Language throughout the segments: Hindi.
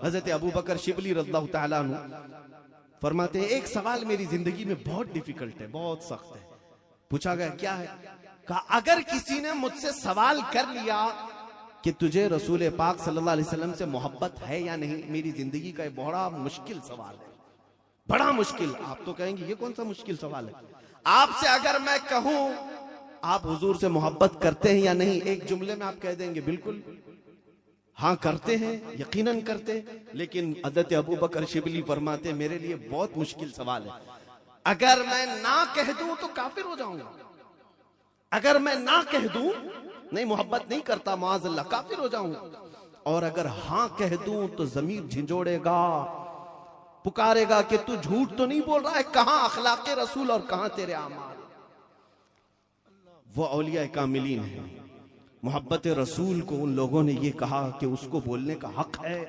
हजरत अबू बकर शिबली रज़ियल्लाहु ताला अन्हु फरमाते हैं एक सवाल मेरी जिंदगी में बहुत डिफिकल्ट है, बहुत सख्त है। पूछा गया क्या है? कहा अगर किसी ने मुझसे सवाल कर लिया कि तुझे रसूल पाक सल्लल्लाहु अलैहि वसल्लम से मोहब्बत है या नहीं, मेरी जिंदगी का बड़ा मुश्किल सवाल है, बड़ा मुश्किल। आप तो कहेंगे ये कौन सा मुश्किल सवाल है? आपसे अगर मैं कहूं आप हुजूर से मोहब्बत करते हैं या नहीं, एक जुमले में आप कह देंगे बिल्कुल हाँ करते हैं, यकीनन करते हैं। लेकिन हज़रत अबू बकर शिबली फरमाते मेरे लिए बहुत मुश्किल सवाल है। अगर मैं ना कह दूं तो काफिर हो जाऊंगा, अगर मैं ना कह दूं नहीं मोहब्बत नहीं करता माअज़ल्लाह, काफिर हो जाऊंगा, और अगर हाँ कह दूं तो ज़मीर झिंझोड़ेगा, पुकारेगा कि तू झूठ तो नहीं बोल रहा है, कहां अखलाक़े रसूल और कहां तेरे आमाल। वो औलिया कामिलीन है। मोहब्बत रसूल को उन लोगों ने ये कहा कि उसको बोलने का हक है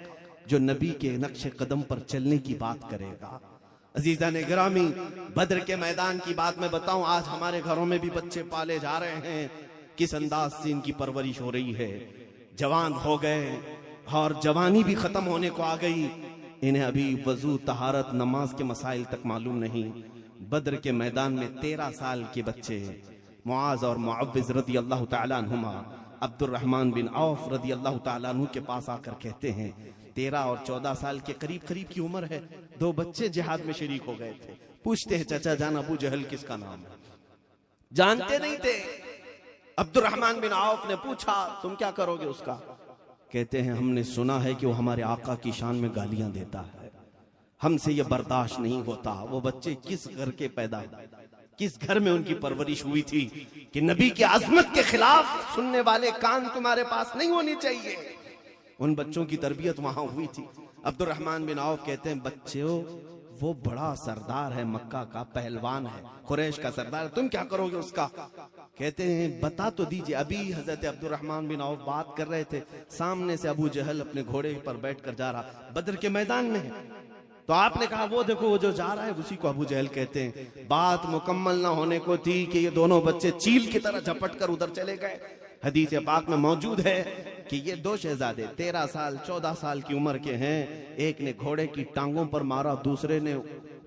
जो नबी के नक्शे कदम पर चलने की बात करेगा। अजीज़ान गिरामी, बद्र के मैदान की बात मैं बताऊं, आज हमारे घरों में भी बच्चे पाले जा रहे हैं, किस अंदाज से इनकी परवरिश हो रही है। जवान हो गए और जवानी भी खत्म होने को आ गई, इन्हें अभी वजू तहारत नमाज के मसाइल तक मालूम नहीं। बद्र के मैदान में 13 साल के बच्चे मुआज और मुअव्विज रदी अल्लाह तआला अन्हुमा अब्दुर्रहमान बिन औफ रदी अल्लाह तआला अन्हु के पास आकर कहते हैं 13 और 14 साल के करीब करीब की उम्र है, 2 बच्चे जिहाद में शरीक हो गए थे। पूछते हैं चाचा जान अबू जहल किसका नाम है? जानते नहीं थे। अब्दुर्रहमान बिन औफ ने पूछा तुम क्या करोगे उसका? कहते हैं हमने सुना है कि वो हमारे आका की शान में गालियां देता है, हमसे ये बर्दाश्त नहीं होता। वो बच्चे किस घर के पैदा, किस घर में उनकी परवरिश हुई थी कि नबी की आजमत के खिलाफ सुनने वाले कान तुम्हारे पास नहीं होनी चाहिए। उन बच्चों की तरबियत वहां हुई थी। अब्दुर्रहमान बिन औफ कहते हैं बच्चों वो बड़ा सरदार है, मक्का का पहलवान है, कुरैश का सरदार है, तुम क्या करोगे उसका? कहते हैं बता तो दीजिए। अभी हजरत अब्दुर्रहमान बिन औफ बात कर रहे थे, सामने से अबू जहल अपने घोड़े पर बैठकर जा रहा, बद्र के मैदान में है। तो आपने कहा वो देखो वो जो जा रहा है उसी को अबू जहल कहते हैं। बात मुकम्मल ना होने को थी कि ये दोनों बच्चे चील की तरह झपट कर उधर चले गए। हदीस पाक में मौजूद है कि ये 2 शहजादे 13 साल 14 साल की उम्र के हैं। एक ने घोड़े की टांगों पर मारा, दूसरे ने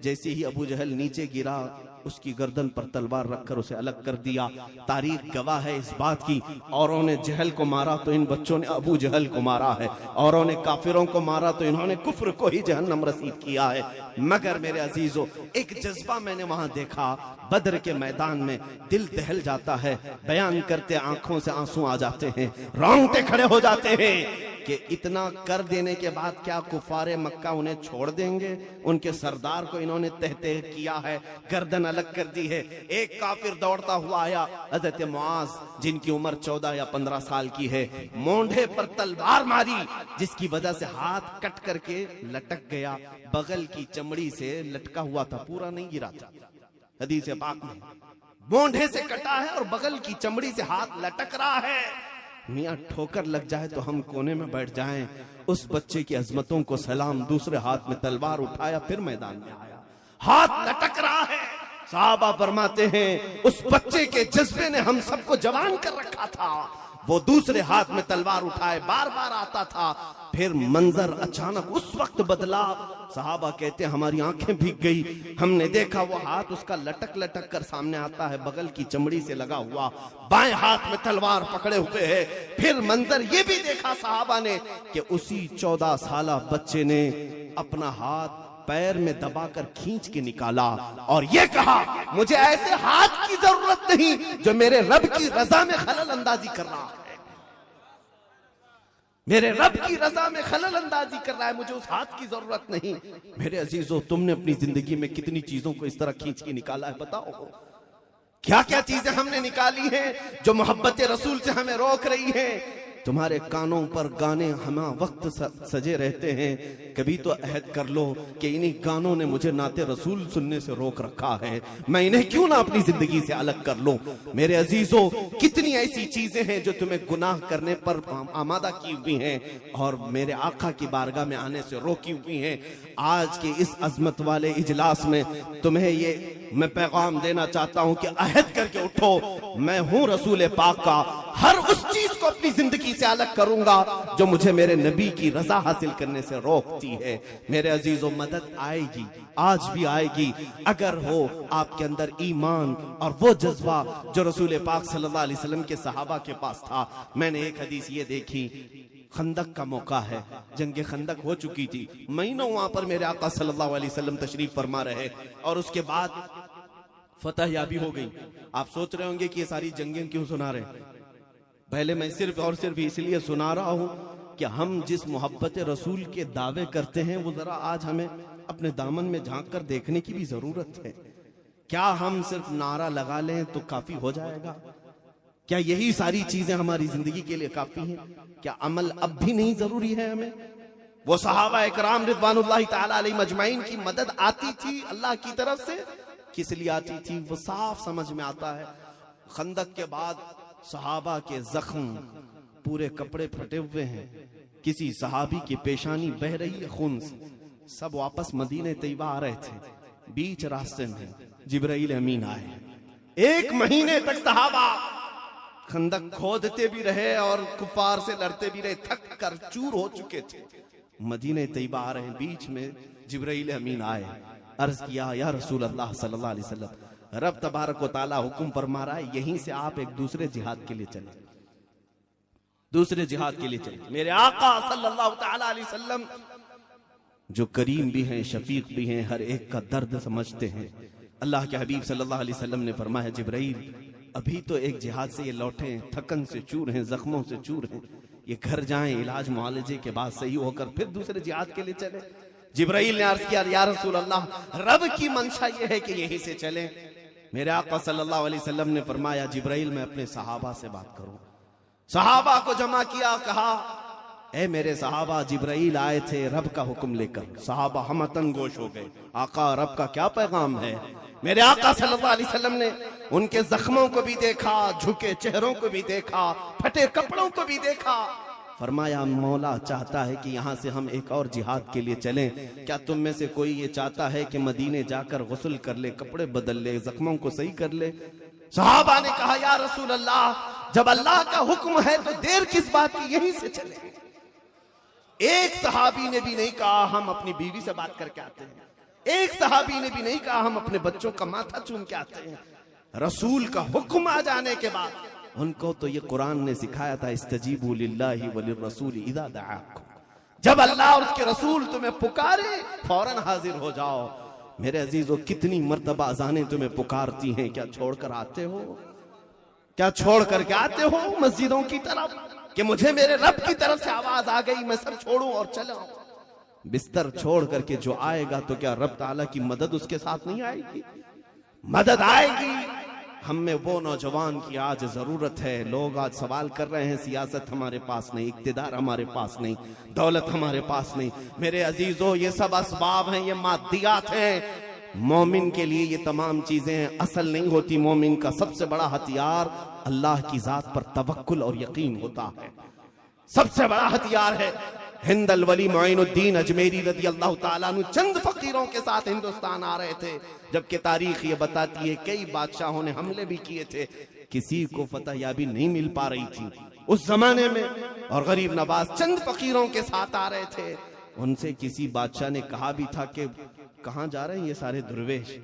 जैसे ही अबू जहल नीचे गिरा उसकी गर्दन पर तलवार रखकर उसे अलग कर दिया। तारीख गवाह है इस बात की, औरों ने जहल को मारा तो इन बच्चों ने अबू जहल को मारा है, औरों ने काफिरों को मारा तो इन्होंने कुफ्र को ही जहन्नम रसीद किया है। मगर मेरे अजीजों एक जज्बा मैंने वहां देखा, बद्र के मैदान में दिल दहल जाता है, बयान करते आंखों से आंसू आ जाते हैं, रोंगटे खड़े हो जाते हैं कि इतना कर देने के बाद क्या कुफारे मक्का उन्हें छोड़ देंगे? उनके सरदार को इन्होंने तहते किया है, गर्दन अलग कर दी है। एक काफिर दौड़ता हुआ आया, हजरत मुआज जिनकी उम्र 14 या 15 साल की है, मोंढे पर तलवार मारी जिसकी वजह से हाथ कट करके लटक गया, बगल की चमड़ी से लटका हुआ था, पूरा नहीं गिरा था। हदीस पाक में मोंढे से कटा है और बगल की चमड़ी से हाथ लटक रहा है। मियाँ ठोकर लग जाए तो हम कोने में बैठ जाएं। उस बच्चे की अजमतों को सलाम, दूसरे हाथ में तलवार उठाया, फिर मैदान में आया, हाथ लटक रहा है। साहबा फरमाते हैं उस बच्चे के जज्बे ने हम सबको जवान कर रखा था। वो दूसरे हाथ में तलवार उठाए बार बार आता था। फिर मंजर अचानक उस वक्त बदला, साहबा कहते हैं हमारी आंखें भीग गई। हमने देखा वो हाथ उसका लटक लटक कर सामने आता है, बगल की चमड़ी से लगा हुआ, बाएं हाथ में तलवार पकड़े हुए है। फिर मंजर ये भी देखा साहबा ने कि उसी 14 साला बच्चे ने अपना हाथ पैर में दबाकर खींच के निकाला और ये कहा मुझे ऐसे हाथ की जरूरत नहीं जो मेरे रब की रजा में खलल अंदाजी कर रहा है, मेरे रब की रजा में खलल अंदाजी कर रहा है, मुझे उस हाथ की जरूरत नहीं। मेरे अजीजों, तुमने अपनी जिंदगी में कितनी चीजों को इस तरह खींच के निकाला है? बताओ क्या क्या चीजें हमने निकाली हैं जो मोहब्बत रसूल से हमें रोक रही हैं। तुम्हारे कानों पर गाने हम वक्त सजे रहते हैं, कभी तो अहद कर लो कि इन्हीं गानों ने मुझे नाते रसूल सुनने से रोक रखा है, मैं इन्हें क्यों ना अपनी जिंदगी से अलग कर लूं। मेरे अजीजों, कितनी ऐसी चीजें हैं जो तुम्हें गुनाह करने पर आमादा की हुई हैं और मेरे आका की बारगाह में आने से रोकी हुई हैं। आज के इस अजमत वाले इजलास में तुम्हें ये मैं पैगाम देना चाहता हूं कि अहद करके उठो, मैं हूं रसूल पाक का हर उस चीज को अपनी जिंदगी से अलग करूंगा जो मुझे मेरे नबी की रजा हासिल करने से रोकती है। मेरे अजीजों, मदद आएगी, आज भी आएगी, अगर हो आपके अंदर ईमान और वो जज्बा जो रसूल पाक सल्लल्लाहु अलैहि वसल्लम के सहाबा के पास था। मैंने एक हदीस ये देखी, खंदक का मौका है, जंगे खंदक हो चुकी थी, महीनों वहां पर मेरे आका सल्लल्लाहु अलैहि वसल्लम तशरीफ फरमा रहे और उसके बाद फतह याबी हो गई। आप सोच रहे होंगे कि ये सारी जंगें क्यों सुना रहे। पहले मैं सिर्फ और सिर्फ इसलिए सुना रहा हूं कि हम जिस मोहब्बत रसूल के दावे करते हैं वो जरा आज हमें अपने दामन में झांक कर देखने की भी जरूरत है। क्या हम सिर्फ नारा लगा लें तो काफी हो जाएगा? क्या यही सारी चीजें हमारी जिंदगी के लिए काफी हैं? क्या अमल अब भी नहीं जरूरी है हमें? वो सहाबा इकराम रिज़वानुल्लाहि ताला अलैहिम अजमाइन की मदद आती थी अल्लाह की तरफ से, किस लिए आती थी वो साफ समझ में आता है। खंदक के बाद सहाबा के जख्म, पूरे कपड़े फटे हुए हैं, किसी सहाबी की पेशानी बह रही है खून से, सब वापस मदीने तैयबा आ रहे थे। बीच रास्ते में जिब्राइल अमीन आए। 1 महीने तक सहाबा खंदक खोदते भी रहे और कुफार से लड़ते भी रहे, थक कर चूर हो चुके थे। मदीने तैयबा आ रहे, बीच में जिब्राइल अमीन आए, अर्ज किया, या रसूल अल्लाह सल्लल्लाहु अलैहि वसल्लम, रब तबारक व तआला हुक्म फरमा रहा है यहीं से आप एक दूसरे जिहाद के लिए चले, दूसरे जिहाद के लिए चले। मेरे आका सल्लल्लाहु तआला अलैहि वसल्लम जो करीम भी हैं, शफीक भी हैं, हर एक का दर्द समझते हैं। अल्लाह के हबीब सल्लल्लाहु अलैहि वसल्लम ने फरमाया, जिब्राइल अभी तो एक जिहाद से ये लौटे, थकन से चूर हैं, जख्मों से चूर हैं, ये घर जाएं, इलाज मुआलजे के बाद सही होकर फिर दूसरे जिहाद के लिए चले। जिब्राइल ने अर्ज किया, या रसूल अल्लाह, रब की मंशा ये है कि यहीं से चलें। मेरे आका सल्लल्लाहु अलैहि वसल्लम ने फरमाया, जिब्राइल मैं अपने सहाबा से बात करूं। सहाबा को जमा किया, कहा, ए मेरे सहाबा, जिब्राइल आए थे रब का हुक्म लेकर। सहाबा हम तंगोश हो गए, आका रब का क्या पैगाम है? मेरे आका सल्लल्लाहु अलैहि वसल्लम ने उनके जख्मों को भी देखा, झुके चेहरों को भी देखा, फटे कपड़ों को भी देखा। फरमाया, मौला चाहता है कि यहाँ से हम एक और जिहाद के लिए चलें। क्या तुम में से कोई ये चाहता है कि मदीने जाकर गुस्ल कर ले, कपड़े बदल ले, जख्मों को सही कर ले? सहाबा ने कहा, या रसूल अल्लाह, जब अल्लाह का हुक्म है तो देर किस बात की, यहीं से चले। एक सहाबी ने भी नहीं कहा हम अपनी बीवी से बात करके आते हैं, एक सहाबी ने भी नहीं कहा हम अपने बच्चों का माथा चूम के आते हैं। रसूल का हुक्म आ जाने के बाद उनको तो ये कुरान ने सिखाया था, इस्तजीबू लिल्लाहि व लिर्रसूल इज़ा दआकुम, जब अल्लाह और उसके रसूल तुम्हें पुकारे फौरन हाजिर हो जाओ। मेरे अजीजों, कितनी मर्तबा अज़ानें तुम्हें पुकारती हैं, क्या छोड़कर आते हो? क्या छोड़ करके आते हो मस्जिदों की तरफ कि मुझे मेरे रब की तरफ से आवाज आ गई, मैं सब छोड़ूं और चलाऊं? बिस्तर छोड़ करके जो आएगा तो क्या रब ताला की मदद उसके साथ नहीं आएगी? मदद आएगी। हम में वो नौजवान की आज जरूरत है। लोग आज सवाल कर रहे हैं, सियासत हमारे पास नहीं, इक्तिदार हमारे पास नहीं, दौलत हमारे पास नहीं। मेरे अजीजों, ये सब असबाब हैं, ये मादियात हैं। मोमिन के लिए ये तमाम चीजें असल नहीं होती। मोमिन का सबसे बड़ा हथियार अल्लाह की जात पर तवक्कुल और यकीन होता है, सबसे बड़ा हथियार है। हिंद अल वली मोइनुद्दीन अजमेरी रज़ी अल्लाह ताला अन्हु चंद फकीरों के साथ हिंदुस्तान आ रहे थे, जबकि तारीख ये बताती है कई बादशाहों ने हमले भी किए थे, किसी को फतह याबी नहीं मिल पा रही थी उस जमाने में। और गरीब नवाज चंद फकीरों के साथ आ रहे थे। उनसे किसी बादशाह ने कहा भी था कि कहां जा रहे हैं ये सारे दुर्वेश?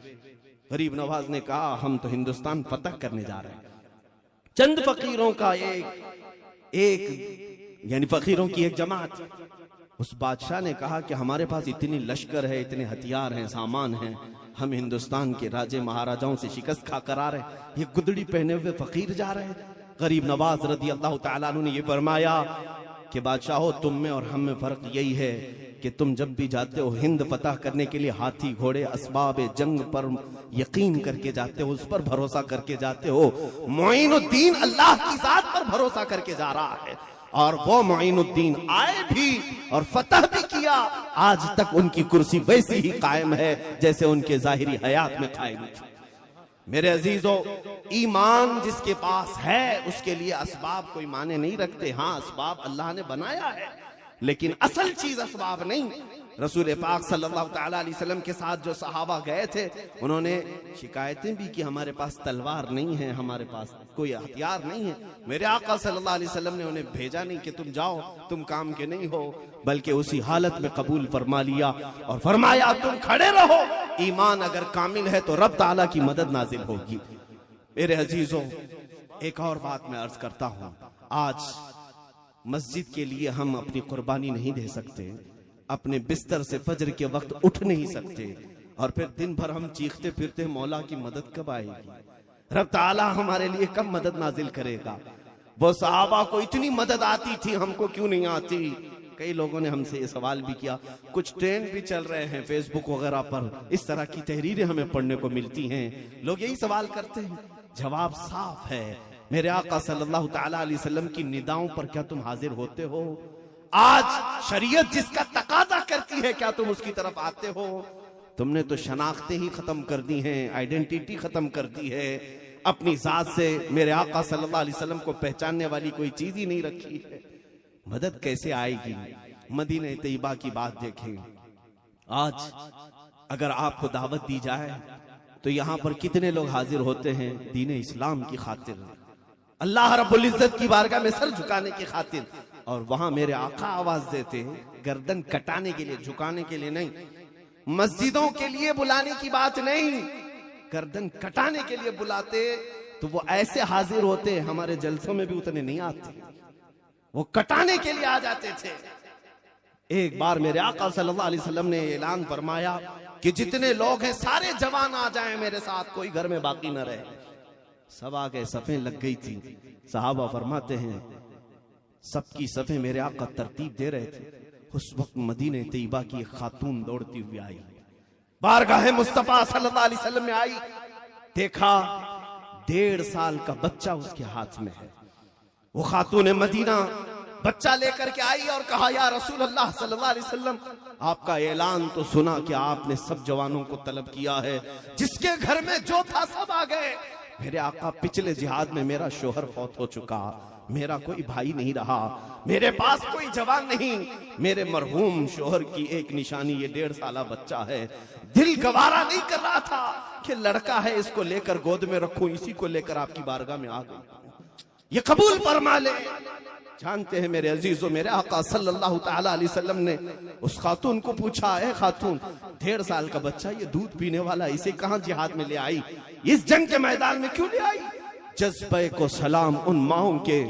गरीब नवाज ने कहा, हम तो हिंदुस्तान फतह करने जा रहे हैं। चंद फकीरों का एक यानी फकीरों की एक जमात। उस बादशाह ने कहा कि हमारे पास इतनी लश्कर है, इतने हथियार हैं, सामान हैं, हम हिंदुस्तान के राजे महाराजाओं से शिकस्त खाकर आ रहे हैं, ये गुदड़ी पहने हुए फकीर जा रहे हैं। गरीब नवाज रज़ी अल्लाह ताला अन्हु ने ये फरमाया कि बादशाहो, तुम में और हम में फर्क यही है कि तुम जब भी जाते हो हिंद फतह करने के लिए हाथी घोड़े असबाब जंग पर यकीन करके जाते हो, उस पर भरोसा करके जाते हो। मोइनुद्दीन अल्लाह की जात पर भरोसा करके जा रहा है, और वो मोइनुद्दीन आए भी और फतह भी किया। आज तक उनकी कुर्सी वैसी ही कायम है जैसे उनके जाहिरी हयात में कायम थी। मेरे अजीजों, ईमान जिसके पास है उसके लिए असबाब कोई माने नहीं रखते। हाँ, असबाब अल्लाह ने बनाया है, लेकिन असल चीज असबाब नहीं। रसूल पाक सल्लल्लाहु तआला अलैहि वसल्लम के साथ जो सहाबा गए थे, उन्होंने शिकायतें भी कि हमारे पास तलवार नहीं है, हमारे पास कोई हथियार नहीं है। मेरे आका सल्लल्लाहु अलैहि वसल्लम ने उन्हें भेजा नहीं कि तुम जाओ, तुम काम के नहीं हो, बल्कि उसी हालत में कबूल फरमा लिया और फरमाया तुम खड़े रहो, ईमान अगर कामिल है तो रब ताला की मदद नाजिल होगी। मेरे अजीजों, एक और बात मैं अर्ज करता हूं, आज मस्जिद के लिए हम अपनी कुर्बानी नहीं दे सकते, अपने बिस्तर से फजर के वक्त उठ नहीं सकते, और फिर दिन भर हम चीखते फिरते मौला की मदद कब आएगी, रब ताला हमारे लिए कब मदद नाजिल करेगा। वो सहाबा को इतनी मदद आती थी, हमको क्यों नहीं आती। कई लोगों ने हमसे ये सवाल भी किया, कुछ ट्रेंड भी चल रहे हैं फेसबुक वगैरह पर, इस तरह की तहरीरें हमें पढ़ने को मिलती हैं, लोग यही सवाल करते हैं। जवाब साफ है, मेरे आका सल्लल्लाहु तआला अलैहि वसल्लम की निदाओं पर क्या तुम हाजिर होते हो? आज शरीयत जिसका तकाजा करती है, क्या तुम उसकी तरफ आते हो? तुमने तो शनाख्तें ही खत्म कर दी हैं, आइडेंटिटी खत्म कर दी है, अपनी जात से मेरे आका सल्लल्लाहु अलैहि वसल्लम को पहचानने वाली कोई चीज ही नहीं रखी है। मदद कैसे आएगी? मदीने तैयबा की बात देखें, आज अगर आपको दावत दी जाए तो यहाँ पर कितने लोग हाजिर होते हैं दीन इस्लाम की खातिर, अल्लाह रब्बुल इज्जत की बारगाह में सर झुकाने की खातिर, और वहां मेरे आका आवाज देते हैं गर्दन कटाने के लिए, झुकाने के लिए नहीं, मस्जिदों के लिए बुलाने की बात नहीं, गर्दन कटाने के लिए बुलाते तो वो ऐसे हाजिर होते, हमारे जलसों में भी उतने नहीं आते, वो कटाने के लिए आ जाते थे। एक बार मेरे आका सल्लल्लाहु अलैहि वसल्लम ने ऐलान फरमाया कि जितने लोग हैं सारे जवान आ जाएं मेरे साथ, कोई घर में बाकी न रहे। सब आ गए, सफ़ें लग गई थी। सहाबा फरमाते हैं सबकी सफ़ें मेरे आका तरतीब दे रहे थे, उस वक्त मदीने तैयबा की एक खातून दौड़ती हुई आई, बारगाह मुस्तफा सल्लल्लाहु अलैहि वसल्लम में आई, देखा 1.5 साल का बच्चा उसके हाथ में है। वो खातून मदीना बच्चा लेकर के आई और कहा, या रसूल अल्लाह सल्लल्लाहु अलैहि वसल्लम, आपका ऐलान तो सुना कि आपने सब जवानों को तलब किया है, जिसके घर में जो था सब आ गए। मेरे आका, पिछले जिहाद में मेरा शोहर फौत हो चुका, मेरा कोई भाई नहीं रहा, मेरे पास कोई जवान नहीं, मेरे मरहूम शोहर की एक निशानी ये 1.5 साला बच्चा है। दिल गवारा नहीं कर रहा था कि लड़का है इसको लेकर गोद में रखूं, इसी को लेकर आपकी बारगाह में आ गई, ये कबूल फरमा ले। जानते हैं मेरे अजीजों, मेरे आका सल्लल्लाहु तआला अलैहि वसल्लम ने उस खातून को पूछा, ए खातून, 1.5 साल का बच्चा ये दूध पीने वाला, इसे कहां जिहाद में ले आई, इस जंग के मैदान में क्यों ले आई? जज्बे को सलाम उन माओं के,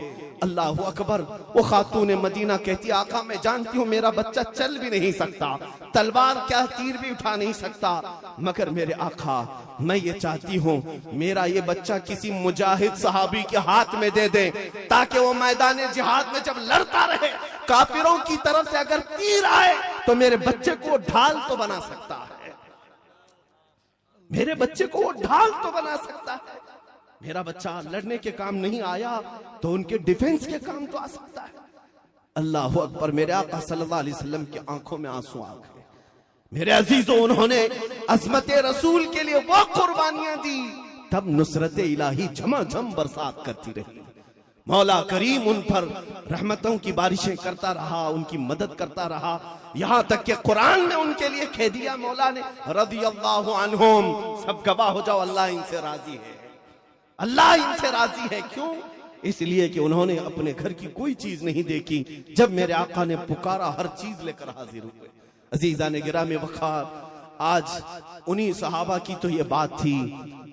अल्लाह अकबर। वो खातून मदीना कहती, आका मैं जानती हूँ मेरा बच्चा चल भी नहीं सकता, तलवार क्या तीर भी उठा नहीं सकता, मगर मेरे आका मैं ये चाहती हूँ मेरा ये बच्चा किसी मुजाहिद सहाबी के हाथ में दे दे, ताकि वो मैदान जिहाद में जब लड़ता रहे, काफिरों की तरफ से अगर तीर आए तो मेरे बच्चे को ढाल तो बना सकता है, मेरे बच्चे को वो ढाल तो बना सकता है। मेरा बच्चा लड़ने के काम नहीं आया तो उनके डिफेंस के काम तो आ सकता है। अल्लाह अकबर। मेरे आका सल्लल्लाहु अलैहि वसल्लम की आंखों में आंसू आ गए। मेरे अजीजों, उन्होंने अज़मत रसूल के लिए वो कुर्बानियां दी, तब नुसरत इलाही झमाझम बरसात करती रही। मौला करीम उन पर रहमतों की बारिशें करता रहा, उनकी मदद करता रहा, यहां तक कि कुरान में उनके लिए कह दिया मौला ने, रदियल्लाहु अन्हुम, सब गवाह हो जाओ अल्लाह इनसे राजी है, अल्लाह इनसे राजी है। क्यों? इसलिए कि उन्होंने अपने घर की कोई चीज नहीं देखी, जब मेरे आका ने पुकारा हर चीज लेकर हाजिर हुए। अजीजा ने गिरा में वखार, आज उन्हीं सहाबा की तो ये बात थी,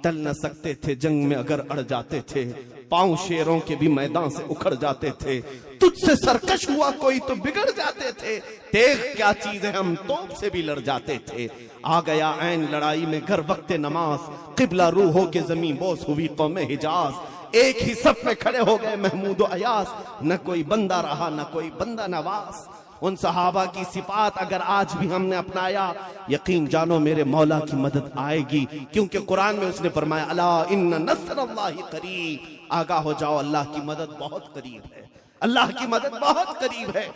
टल न सकते थे जंग में अगर अड़ जाते थे, पांव शेरों के भी मैदान से उखड़ जाते थे, तुझसे सरकश हुआ कोई तो बिगड़ जाते थे, देख क्या चीज है हम तोप से भी लड़ जाते थे। आ गया ऐन लड़ाई में घर वक्त नमाज, किबला रूह हो के जमीन बोस हुई कौमे हिजाज, एक ही सफ में खड़े हो गए महमूद अयास, न कोई बंदा रहा न कोई बंदा नवाज। उन सहाबा की सिफात अगर आज भी हमने अपनाया, यकीन जानो मेरे मौला की मदद आएगी, क्योंकि कुरान में उसने फरमाया, अला इन्ना नस्रुल्लाहि करीब, आगाह हो जाओ अल्लाह की मदद बहुत करीब है, अल्लाह की मदद बहुत करीब है।